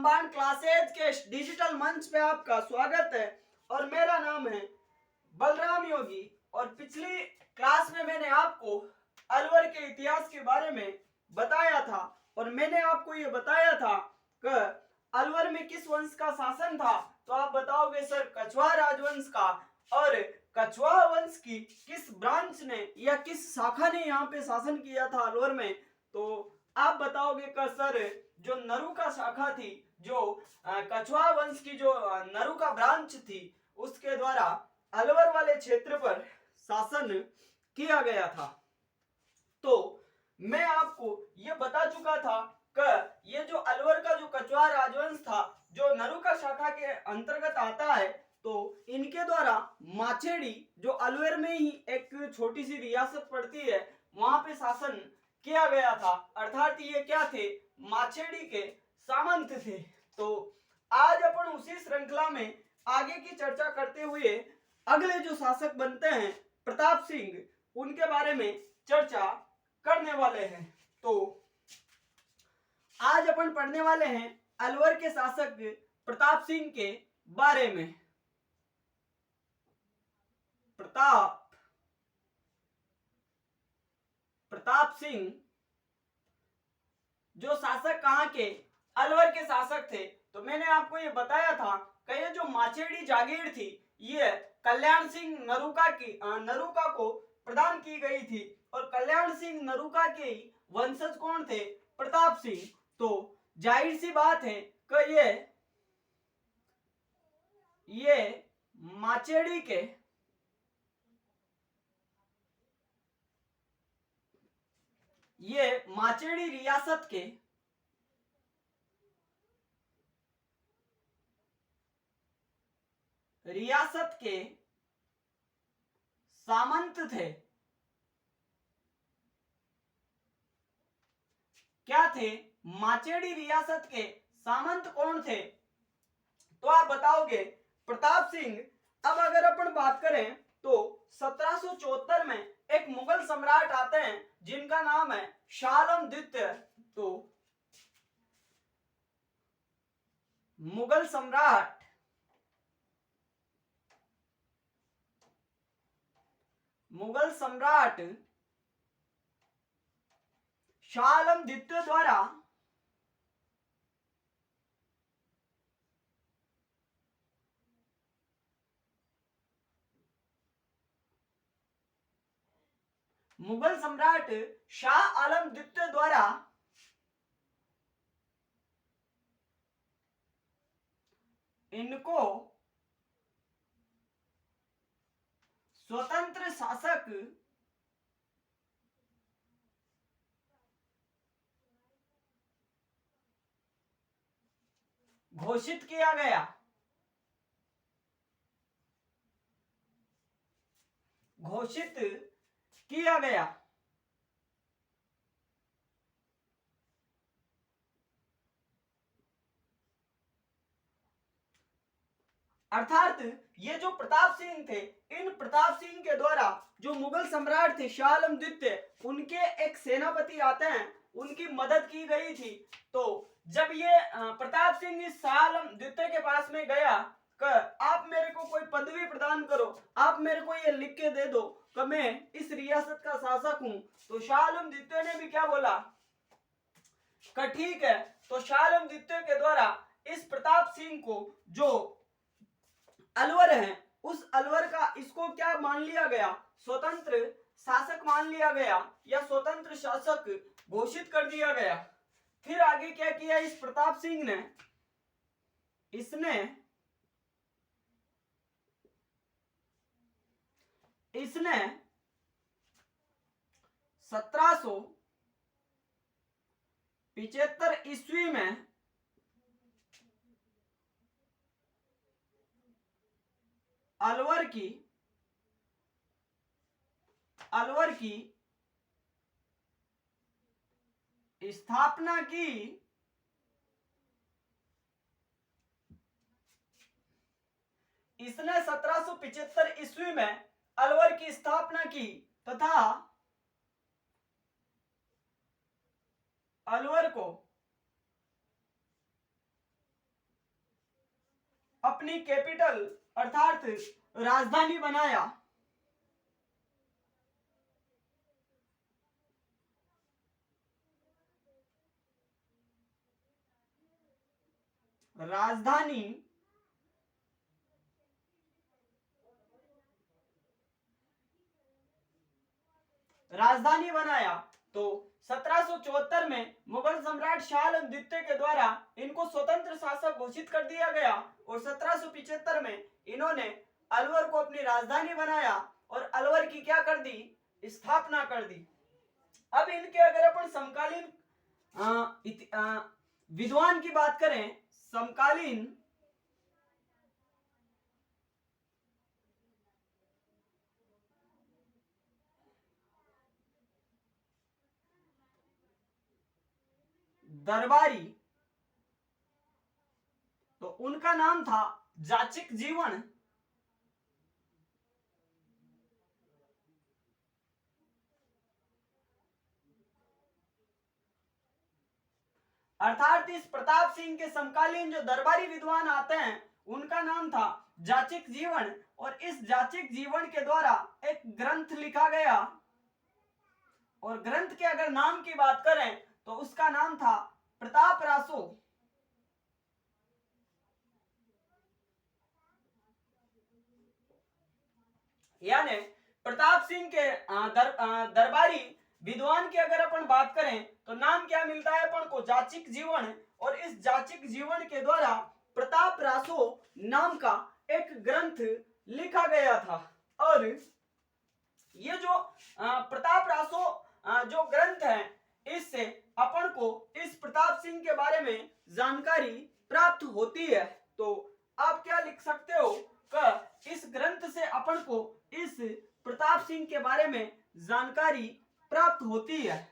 रामबाण क्लासेज के डिजिटल मंच पे आपका स्वागत है और मेरा नाम है बलराम योगी। और पिछली क्लास में मैंने आपको अलवर के इतिहास के बारे में बताया था और मैंने आपको ये बताया था कि अलवर में किस वंश का शासन था। तो आप बताओगे सर कछवाहा राजवंश का। और कछवाहा वंश की किस ब्रांच ने या किस शाखा ने यहाँ पे शासन किया था अलवर में। तो आप बताओगे कि सर जो नरुका शाखा थी, जो कछवाहा वंश की जो नरुका ब्रांच थी, उसके द्वारा अलवर वाले क्षेत्र पर शासन किया गया था। तो मैं आपको ये बता चुका था कि ये जो अलवर का जो कछवाहा राजवंश था, जो नरुका शाखा के अंतर्गत आता है, तो इनके द्वारा माछेड़ी जो अलवर में ही एक छोटी सी रियासत पड़ती है, वहां पे शासन किया गया था। अर्थात ये क्या थे, माछेड़ी के सामंत थे। तो आज अपन उसी श्रृंखला में आगे की चर्चा करते हुए अगले जो शासक बनते हैं प्रताप सिंह, उनके बारे में चर्चा करने वाले हैं। तो आज अपन पढ़ने वाले हैं अलवर के शासक प्रताप सिंह के बारे में। प्रताप सिंह जो शासक कहां के, अलवर के शासक थे। तो मैंने आपको ये बताया था कि ये जो माछेड़ी जागीर थी, ये कल्याण सिंह नरुका को प्रदान की गई थी। और कल्याण सिंह नरुका के वंशज कौन थे, प्रताप सिंह। तो जाहिर सी बात है कि ये माछेड़ी के माछेड़ी रियासत के सामंत थे। क्या थे, माछेड़ी रियासत के सामंत कौन थे। तो आप बताओगे प्रताप सिंह। अब अगर अपन बात करें तो 1774 में एक मुगल सम्राट आते हैं जिनका नाम है शाह आलम द्वितीय। तो मुगल सम्राट शाह आलम द्वितीय द्वारा इनको स्वतंत्र शासक घोषित किया गया। अर्थात ये जो प्रताप सिंह थे, इन प्रताप सिंह के द्वारा जो मुगल सम्राट थे शाह आलम द्वितीय, उनके एक सेनापति आते हैं, उनकी मदद की गई थी। तो जब ये प्रताप सिंह इस शाह आलम द्वितीय के पास में गया कि आप मेरे को कोई पदवी प्रदान करो, आप मेरे को ये लिख के दे दो कि मैं इस रियासत का शासक हूं। तो शाह आलम द्वितीय ने भी क्या बोला कि ठीक है। तो शाह आलम द्वितीय के द्वारा इस प्रताप सिंह को जो अलवर है, उस अलवर का इसको क्या मान लिया गया, स्वतंत्र शासक मान लिया गया या स्वतंत्र शासक घोषित कर दिया गया। फिर आगे क्या किया इस प्रताप सिंह ने, इसने 1775 ईस्वी में अलवर की स्थापना की। इसने 1775 ईस्वी में अलवर की स्थापना की तथा अलवर को अपनी कैपिटल अर्थात राजधानी बनाया। राजधानी राजधानी बनाया। तो 1774 में मुगल सम्राट शाह आलम द्वितीय के द्वारा इनको स्वतंत्र शासक घोषित कर दिया गया और 1775 में इन्होंने अलवर को अपनी राजधानी बनाया और अलवर की क्या कर दी, स्थापना कर दी। अब इनके अगर अपन समकालीन विद्वान की बात करें, समकालीन दरबारी, तो उनका नाम था जाचिक जीवन। अर्थात इस प्रताप सिंह के समकालीन जो दरबारी विद्वान आते हैं उनका नाम था जाचिक जीवन, और इस जाचिक जीवन के द्वारा एक ग्रंथ लिखा गया, और ग्रंथ के अगर नाम की बात करें तो उसका नाम था प्रताप रासो। यानी प्रताप सिंह के दरबारी विद्वान की अगर अपन बात करें तो नाम क्या मिलता है अपन को, जाचिक जीवन, और इस जाचिक जीवन के द्वारा प्रताप रासो नाम का एक ग्रंथ लिखा गया था। और ये जो प्रताप रासो जो ग्रंथ है, इससे अपन को इस प्रताप सिंह के बारे में जानकारी प्राप्त होती है। तो आप क्या लिख सकते हो कि इस ग्रंथ से अपन को इस प्रताप सिंह के बारे में जानकारी प्राप्त होती है।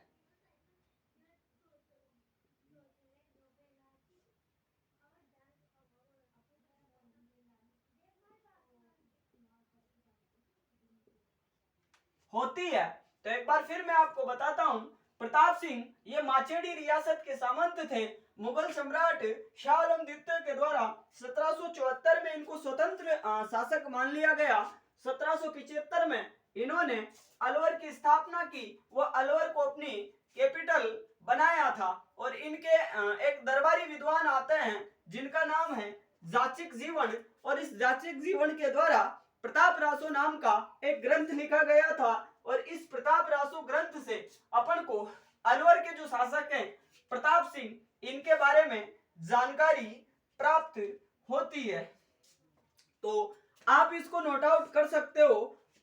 तो एक बार फिर मैं आपको बताता हूं, प्रताप सिंह ये माचेडी रियासत के सामंत थे। मुगल सम्राट शाह आलम द्वितीय के द्वारा 1774 में इनको स्वतंत्र शासक मान लिया गया। 1775 में इन्होंने अलवर की स्थापना की, वो अलवर को अपनी कैपिटल बनाया था। और इनके एक दरबारी विद्वान आते हैं जिनका नाम है जाचिक जीवन, और इस जाचिक जीवन के द्वारा प्रताप रासो नाम का एक ग्रंथ लिखा गया था। और इस प्रताप रासो ग्रंथ से अपन को अलवर के जो शासक हैं प्रताप सिंह, इनके बारे में जानकारी प्राप्त होती है। तो आप इसको नोट आउट कर सकते हो।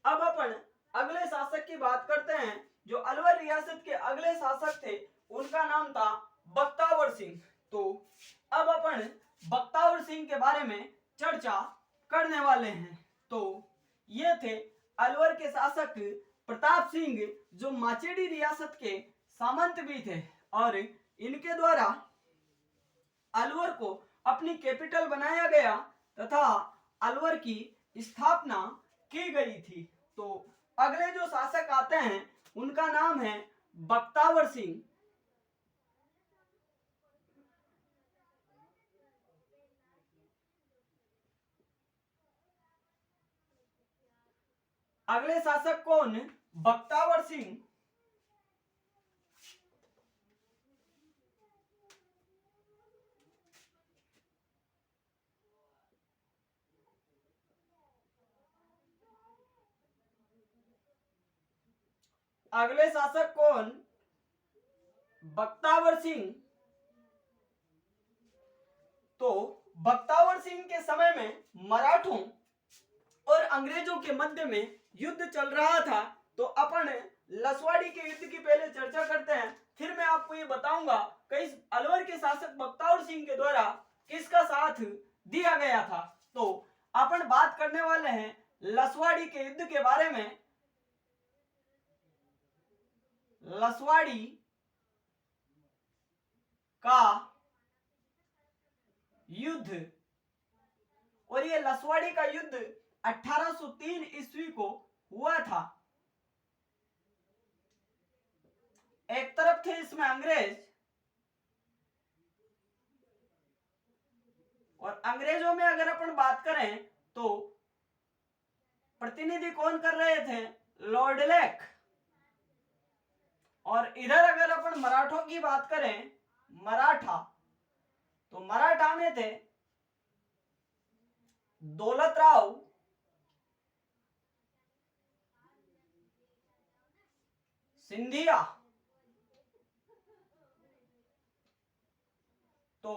अब अपन अगले शासक की बात करते हैं। जो अलवर रियासत के अगले शासक थे उनका नाम था बख्तावर सिंह। तो अब अपन बख्तावर सिंह के बारे में चर्चा करने वाले हैं। तो ये थे अलवर के शासक प्रताप सिंह, जो माचेडी रियासत के सामंत भी थे, और इनके द्वारा अलवर को अपनी कैपिटल बनाया गया तथा अलवर की स्थापना की गई थी। तो अगले जो शासक आते हैं उनका नाम है बख्तावर सिंह। अगले शासक कौन, बख्तावर सिंह। अगले शासक कौन, बख्तावर सिंह। तो बख्तावर सिंह के समय में मराठों और अंग्रेजों के मध्य में युद्ध चल रहा था। तो अपन लसवाड़ी के युद्ध की पहले चर्चा करते हैं, फिर मैं आपको ये बताऊंगा कि इस अलवर के शासक बख्तावर सिंह के द्वारा किसका साथ दिया गया था। तो अपन बात करने वाले हैं लसवाड़ी के युद्ध के बारे में। लसवाड़ी का युद्ध, और ये लसवाड़ी का युद्ध 1803 ईस्वी को हुआ था। एक तरफ थे इसमें अंग्रेज और अंग्रेजों में अगर अपन बात करें तो प्रतिनिधि कौन कर रहे थे, लॉर्ड लेक। और इधर अगर अपन मराठों की बात करें, मराठा, तो मराठा में थे दौलतराव सिंधिया। तो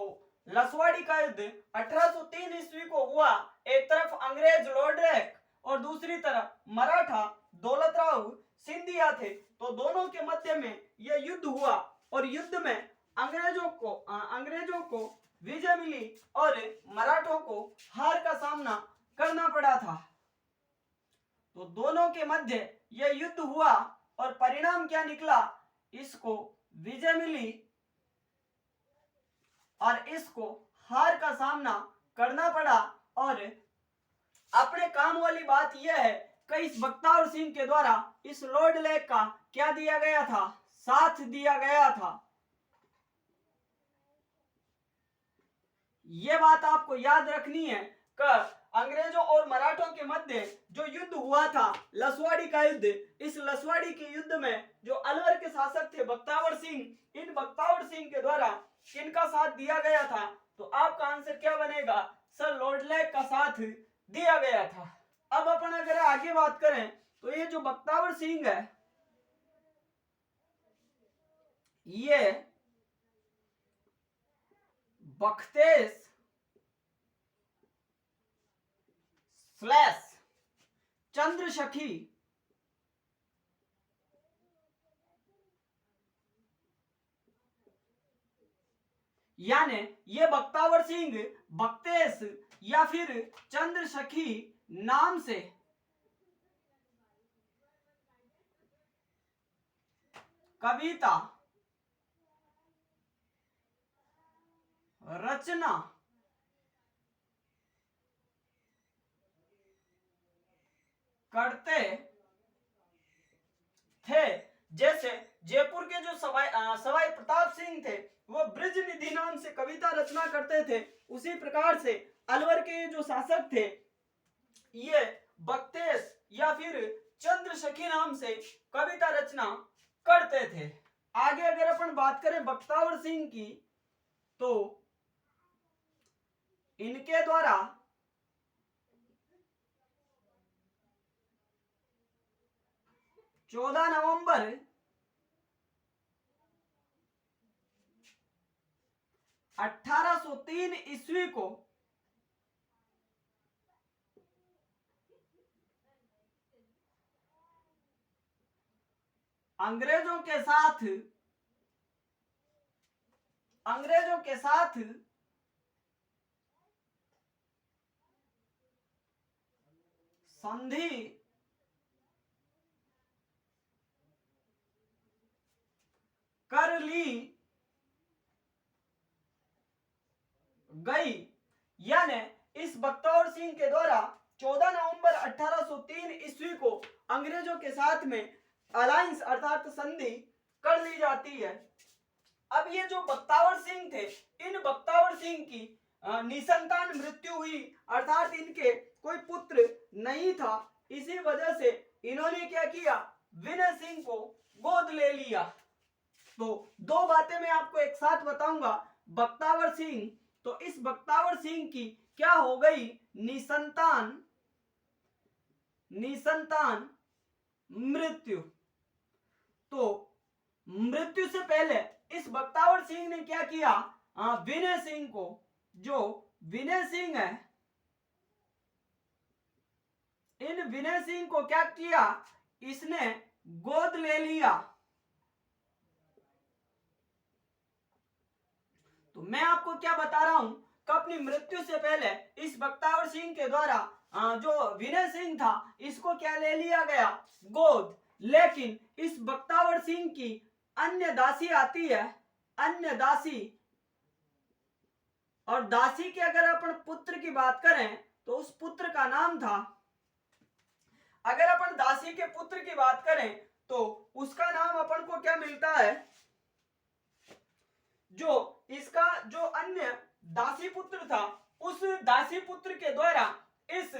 लसवाड़ी का युद्ध 1803 ईस्वी को हुआ। एक तरफ अंग्रेज लॉर्ड लेक और दूसरी तरफ मराठा दौलतराव सिंधिया थे। तो दोनों के मध्य में यह युद्ध हुआ और युद्ध में अंग्रेजों को विजय मिली और मराठों को हार का सामना करना पड़ा था। तो दोनों के मध्य यह युद्ध हुआ और परिणाम क्या निकला, इसको विजय मिली और इसको हार का सामना करना पड़ा। और अपने काम वाली बात यह है कि इस बख्तियार सिंह के द्वारा इस लॉर्ड लेक का क्या दिया गया था, साथ दिया गया था। यह बात आपको याद रखनी है कि अंग्रेजों और मराठों के मध्य जो युद्ध हुआ था, लसवाड़ी का युद्ध, इस लसवाड़ी के युद्ध में जो अलवर के शासक थे बख्तियार सिंह, इन बख्तियार सिंह के द्वारा किनका साथ दिया गया था, तो आपका आंसर क्या बनेगा, सर लॉर्ड लेक का साथ दिया गया था। अब अपन अगर आगे बात करें तो ये जो बख्तियार सिंह है, ये बख्तेश स्लैश चंद्रशखी यानी ये बख्तियार सिंह बख्तेश या फिर चंद्रशखी नाम से कविता रचना करते थे। जैसे जयपुर के जो सवाई प्रताप सिंह थे, वो ब्रिज निधि नाम से कविता रचना करते थे, उसी प्रकार से अलवर के जो शासक थे, ये बख्तेश या फिर चंद्रशखी नाम से कविता रचना करते थे। आगे अगर अपन बात करें बख्तियार सिंह की, तो इनके द्वारा चौदह नवंबर 1803 ईस्वी को अंग्रेजों के साथ संधि कर ली गई। यानी इस बख्तियार सिंह के द्वारा 14 नवंबर 1803 ईस्वी को अंग्रेजों के साथ में अलायंस अर्थात संधि कर ली जाती है। अब ये जो बख्तियार सिंह थे, इन बख्तियार सिंह की निसंतान मृत्यु हुई, अर्थात इनके कोई पुत्र नहीं था। इसी वजह से इन्होंने क्या किया, विनय सिंह को गोद ले लिया। तो दो बातें मैं आपको एक साथ बताऊंगा। बख्तियार सिंह, तो इस बख्तियार सिंह की क्या हो गई, निसंतान मृत्यु। तो मृत्यु से पहले इस बख्तियार सिंह ने क्या किया, विनय सिंह को, जो विनय सिंह है, इन विनय सिंह को क्या किया, इसने गोद ले लिया। तो मैं आपको क्या बता रहा हूं कि अपनी मृत्यु से पहले इस बख्तियार सिंह के द्वारा जो विनय सिंह था, इसको क्या ले लिया गया, गोद। लेकिन इस बख्तियार सिंह की अन्य दासी आती है, अन्य दासी, और दासी के अगर अपन पुत्र की बात करें तो उस पुत्र का नाम था, अगर अपन दासी के पुत्र की बात करें तो उसका नाम अपन को क्या मिलता है, जो इसका जो अन्य दासी पुत्र था उस दासी पुत्र के द्वारा इस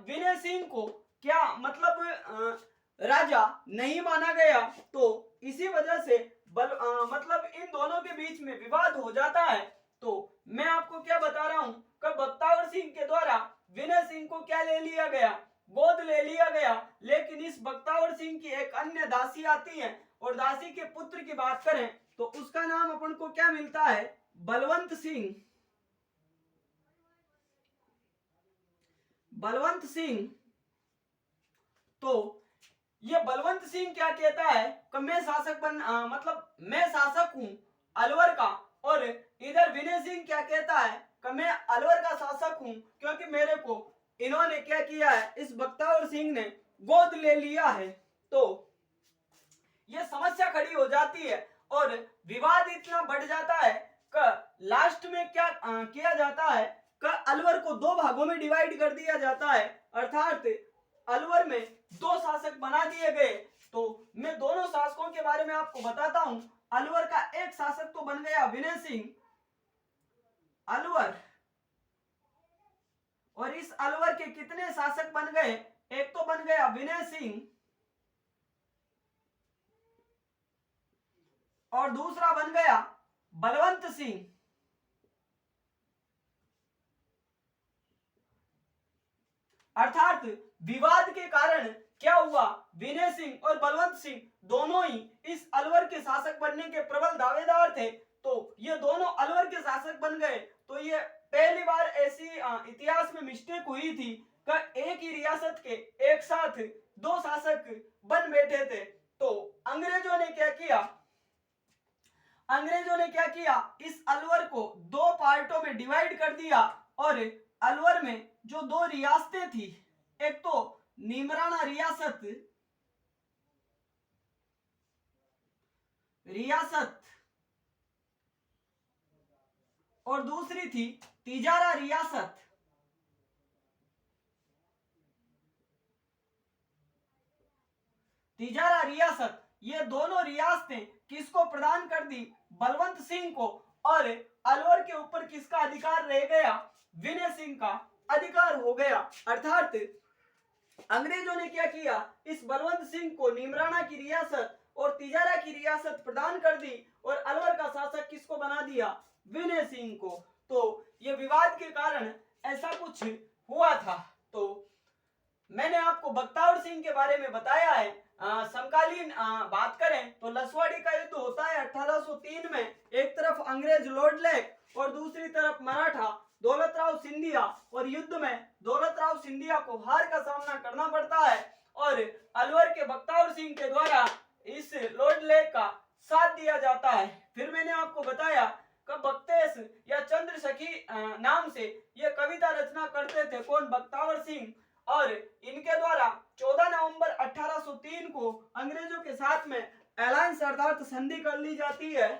विनय सिंह को क्या मतलब राजा नहीं माना गया, तो इसी वजह से मतलब इन दोनों के बीच में विवाद हो जाता है। तो मैं आपको क्या बता रहा हूं कि बख्तावर सिंह के द्वारा विनय सिंह को क्या ले लिया गया, गोद ले लिया गया। लेकिन इस बख्तावर सिंह की एक अन्य दासी आती है और दासी के पुत्र की बात करें तो उसका नाम अपन को क्या मिलता है, बलवंत सिंह। बलवंत सिंह। तो ये बलवंत सिंह क्या कहता है कि मैं शासक मतलब मैं शासक हूं अलवर का, और इधर विनय सिंह क्या कहता है कि मैं अलवर का शासक हूं क्योंकि मेरे को इन्होंने क्या किया है, इस बख्तावर सिंह ने गोद ले लिया है। तो ये समस्या खड़ी हो जाती है और विवाद इतना बढ़ जाता है कि लास्ट में क्या किया जाता है कि अलवर को दो भागों में डिवाइड कर दिया जाता है, अर्थात अलवर में दो शासक बना दिए गए। तो मैं दोनों शासकों के बारे में आपको बताता हूं। अलवर का एक शासक तो बन गया विनय सिंह अलवर, और इस अलवर के कितने शासक बन गए, एक तो बन गया विनय सिंह और दूसरा बन गया बलवंत सिंह। अर्थात विवाद के कारण क्या हुआ, विनय सिंह और बलवंत सिंह दोनों ही इस अलवर के शासक बनने के प्रबल दावेदार थे। तो ये दोनों अलवर के शासक बन गए। तो ये पहली बार ऐसी इतिहास में मिस्टेक हुई थी कि एक ही रियासत के एक साथ दो शासक बन बैठे थे। तो अंग्रेजों ने क्या किया, अंग्रेजों ने क्या किया, इस अलवर को दो पार्टों में डिवाइड कर दिया और अलवर में जो दो रियासतें थी, एक तो नीमराना रियासत और दूसरी थी तिजारा रियासत। तिजारा रियासत, ये दोनों रियासतें किसको प्रदान कर दी, बलवंत सिंह को, और अलवर के ऊपर किसका अधिकार रह गया, विनय सिंह का अधिकार हो गया। अर्थात अंग्रेजों ने क्या किया, इस बलवंत सिंह को नीमराना की रियासत और तिजारा की रियासत प्रदान कर दी और अलवर का शासक किसको बना दिया, विनय सिंह को। तो ये विवाद के कारण ऐसा कुछ हुआ था। तो मैंने आपको बख्तावर सिंह के बारे में बताया है। समकालीन बात करें तो लसवाड़ी का युद्ध होता है 1803 में। एक तरफ अंग्रेज लॉर्ड लेक और दूसरी तरफ मराठा दौलतराव सिंधिया, और युद्ध में दौलतराव सिंधिया को हार का सामना करना पड़ता है और अलवर के बख्तावर सिंह के द्वारा इस लॉर्ड लेक का साथ दिया जाता है। फिर मैंने आपको बताया कि बख्तेश या चंद्र सखी नाम से ये कविता रचना करते थे कौन, बख्तावर सिंह, और इनके द्वारा 14 नवंबर 1803 को अंग्रेजों के साथ में अलायंस अर्थात संधि कर ली जाती है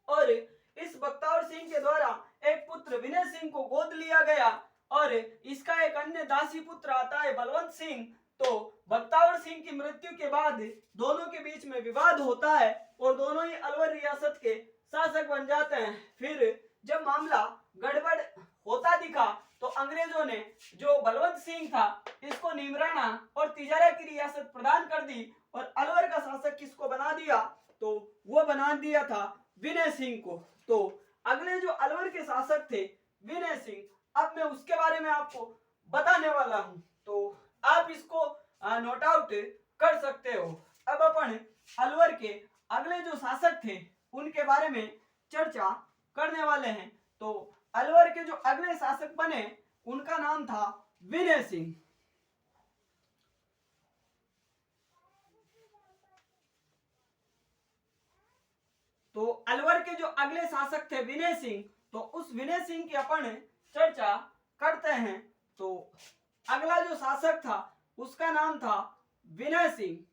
और इस बख्तावर सिंह के द्वारा एक पुत्र विनय सिंह को गोद लिया गया और इसका एक अन्य दासी पुत्र आता है बलवंत सिंह। तो बख्तावर सिंह की मृत्यु के बाद दोनों के बीच में विवाद होता है और दोनों ही अलवर रियासत के शासक बन जाते हैं। फिर जब मामला गड़बड़ होता दिखा तो अंग्रेजों ने जो बलवंत सिंह था इसको नीमराना और तिजारा की रियासत प्रदान कर दी और अलवर का शासक किसको बना दिया, तो वो बना दिया था विनय सिंह को। तो अगले जो अलवर के शासक थे विनय सिंह, अब मैं उसके बारे में आपको बताने वाला हूं, तो आप इसको नोट आउट कर सकते हो। अब अपन अलवर के अगले जो शासक थे उनके बारे में चर्चा करने वाले हैं। तो अलवर के जो अगले शासक बने उनका नाम था विनय सिंह। तो अलवर के जो अगले शासक थे विनय सिंह, तो उस विनय सिंह की अपन चर्चा करते हैं। तो अगला जो शासक था उसका नाम था विनय सिंह।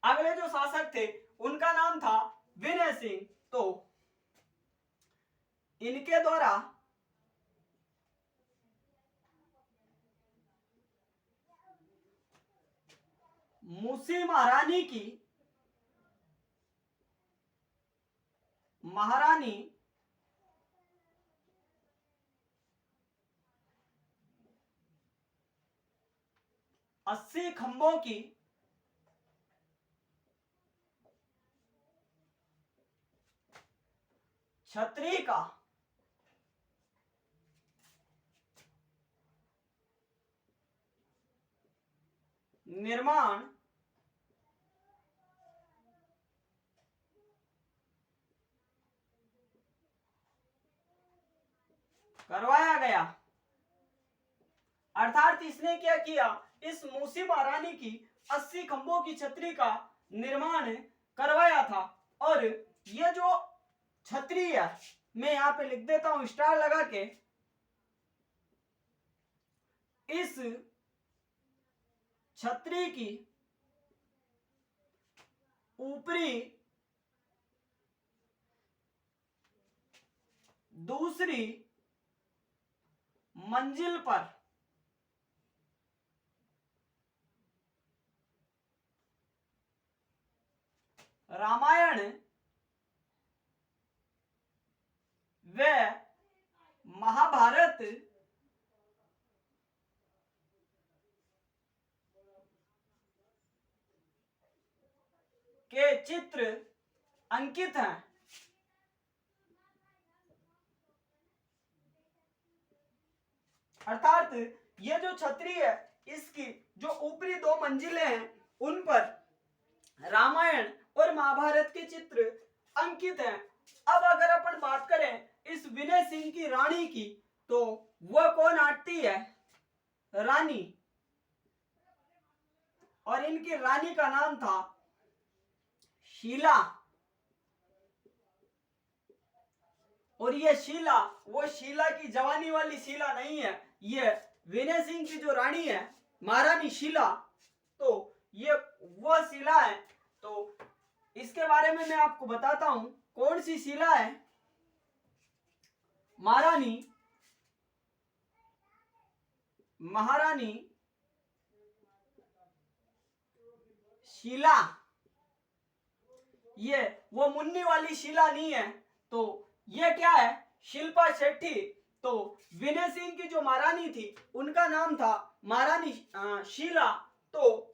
अगले जो शासक थे उनका नाम था विनय सिंह। तो इनके द्वारा मूसी महारानी की महारानी अस्सी खंभों की छतरी का निर्माण करवाया गया। अर्थात इसने क्या किया, इस मूसी महारानी की 80 खंभों की छतरी का निर्माण करवाया था। और ये जो छतरी है, मैं यहां पे लिख देता हूं स्टार लगा के, इस छतरी की ऊपरी दूसरी मंजिल पर रामायण व महाभारत के चित्र अंकित हैं। अर्थात ये जो छतरी है, इसकी जो ऊपरी 2 मंजिलें हैं उन पर रामायण और महाभारत के चित्र अंकित हैं। अब अगर अपन बात करें इस विनय सिंह की रानी की, तो वह कौन आती है, रानी, और इनकी रानी का नाम था शीला। और ये शीला वो शीला की जवानी वाली शीला नहीं है, ये विनय सिंह की जो रानी है महारानी शीला, तो ये वो शीला है। तो इसके बारे में मैं आपको बताता हूं कौन सी शीला है। महारानी शीला, ये वो मुन्नी वाली शीला नहीं है। तो ये क्या है, शिल्पा शेट्टी। तो विनय सिंह की जो महारानी थी उनका नाम था महारानी शीला। तो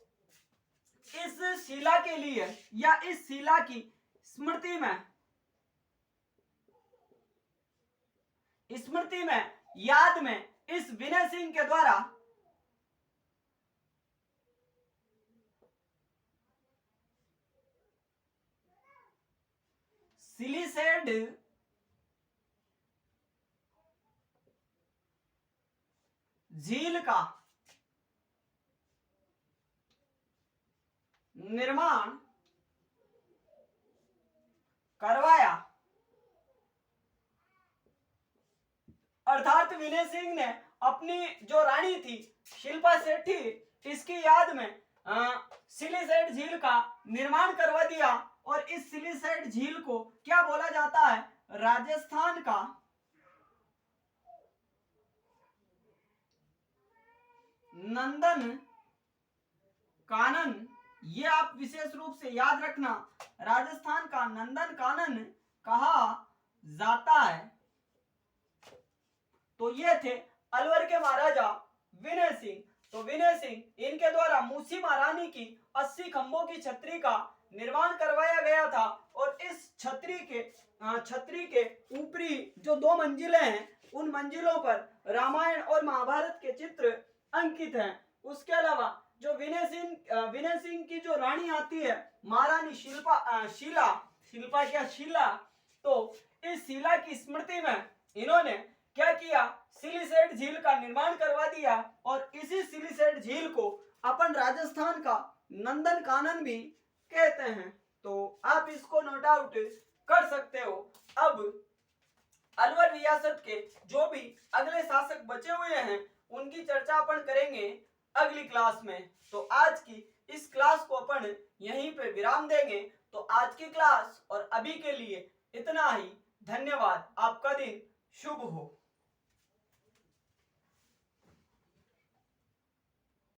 इस शीला के लिए या इस शीला की स्मृति में याद में इस विनय सिंह के द्वारा सिलीसेड झील का निर्माण करवाया। अर्थात विनय सिंह ने अपनी जो रानी थी शिल्पा शेट्टी, इसकी याद में सिलीसेड झील का निर्माण करवा दिया। और इस सिलीसेड झील को क्या बोला जाता है, राजस्थान का नंदन कानन, ये आप विशेष रूप से याद रखना, राजस्थान का नंदन कानन कहा जाता है। तो ये थे अलवर के महाराजा विनय सिंह। तो विनय सिंह, इनके द्वारा मूसी महारानी की 80 खंभों की छतरी का निर्माण करवाया गया था। और इस छतरी के ऊपरी जो 2 मंजिलें हैं उन मंजिलों पर रामायण और महाभारत के चित्र अंकित हैं। उसके अलावा जो विनय सिंह की जो रानी आती है महारानी शीला, तो इस शीला की स्मृति में इन्होंने क्या किया, सिलीसेड झील का निर्माण करवा दिया। और इसी सिलीसेड झील को अपन राजस्थान का नंदन कानन भी कहते हैं। तो आप इसको नोट आउट कर सकते हो। अब अलवर रियासत के जो भी अगले शासक बचे हुए हैं उनकी चर्चा अपन करेंगे अगली क्लास में। तो आज की इस क्लास को अपन यहीं पे विराम देंगे। तो आज की क्लास और अभी के लिए इतना ही। धन्यवाद। आपका दिन शुभ हो।